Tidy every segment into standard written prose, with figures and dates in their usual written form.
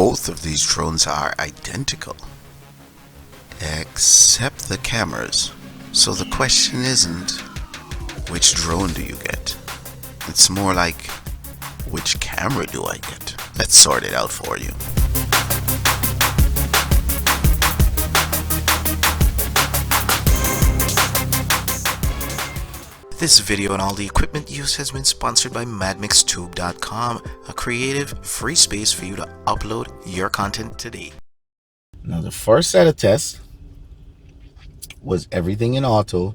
Both of these drones are identical, except the cameras. So the question isn't, which drone do you get? It's more like, which camera do I get? Let's sort it out for you. This video and all the equipment used has been sponsored by madmixtube.com, a creative, free space for you to upload your content today. Now the first set of tests was everything in auto,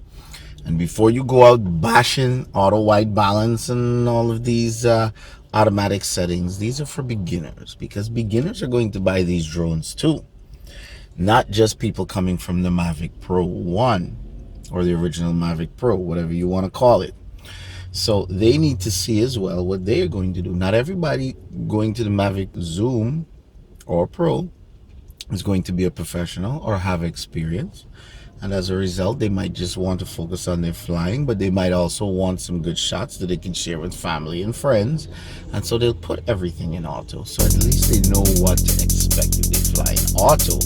and before you go out bashing auto white balance and all of these automatic settings, these are for beginners, because beginners are going to buy these drones too, not just people coming from the Mavic Pro 1 or the original Mavic Pro, whatever you want to call it. So they need to see as well what they are going to do. Not everybody going to the Mavic Zoom or Pro is going to be a professional or have experience, and as a result they might just want to focus on their flying, but they might also want some good shots that they can share with family and friends, and so they'll put everything in auto, so at least they know what to expect if they fly in auto.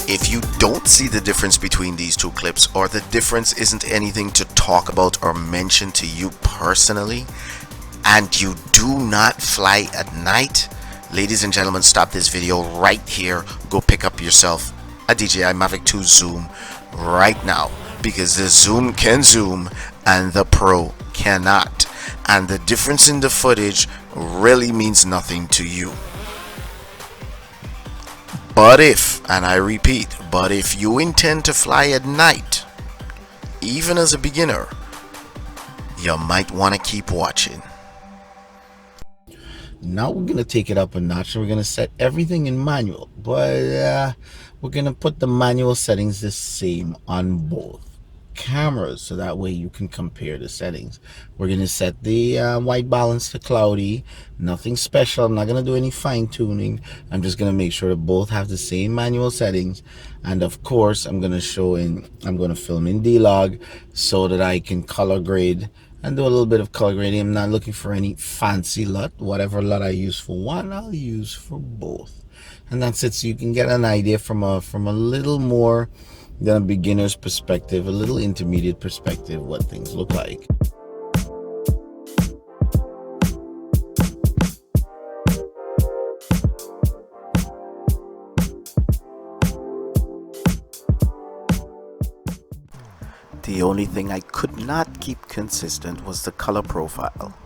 If you don't see the difference between these two clips, or the difference isn't anything to talk about or mention to you personally, and you do not fly at night, ladies and gentlemen, stop this video right here. Go pick up yourself a DJI Mavic 2 Zoom right now, because the Zoom can zoom and the Pro cannot, and the difference in the footage really means nothing to you. But if, and I repeat, but if you intend to fly at night, even as a beginner, you might want to keep watching. Now we're going to take it up a notch, and we're going to set everything in manual, but we're going to put the manual settings the same on both cameras, so that way you can compare the settings. We're going to set the white balance to cloudy, nothing special. I'm not going to do any fine tuning. I'm just going to make sure that both have the same manual settings, and of course I'm going to film in D-Log so that I can color grade and do a little bit of color grading. I'm not looking for any fancy LUT. Whatever LUT I use for one, I'll use for both, and that's it. So you can get an idea from a little more than a beginner's perspective, a little intermediate perspective, what things look like. The only thing I could not keep consistent was the color profile.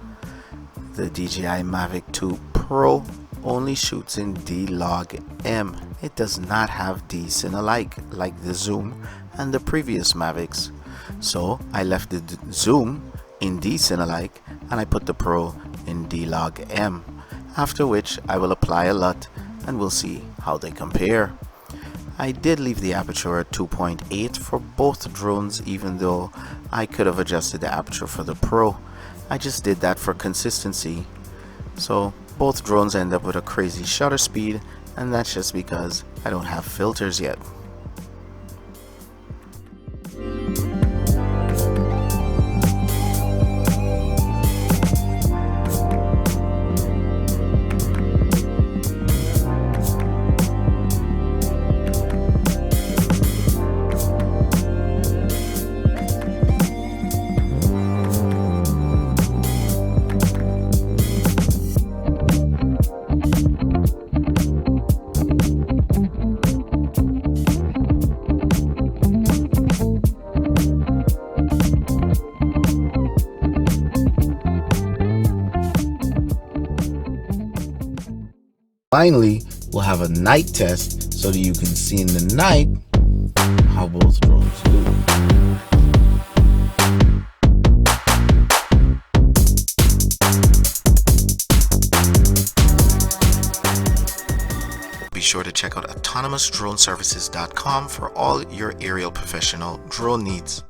The DJI Mavic 2 Pro only shoots in D-Log M. It does not have D-Cine alike like the Zoom and the previous Mavics. So I left the Zoom in D-Cine alike, and I put the Pro in D-Log M, after which I will apply a LUT and we'll see how they compare. I did leave the aperture at 2.8 for both drones, even though I could have adjusted the aperture for the Pro. I just did that for consistency. So both drones end up with a crazy shutter speed, and that's just because I don't have filters yet. Finally, we'll have a night test so that you can see in the night how both drones do. Be sure to check out autonomousdroneservices.com for all your aerial professional drone needs.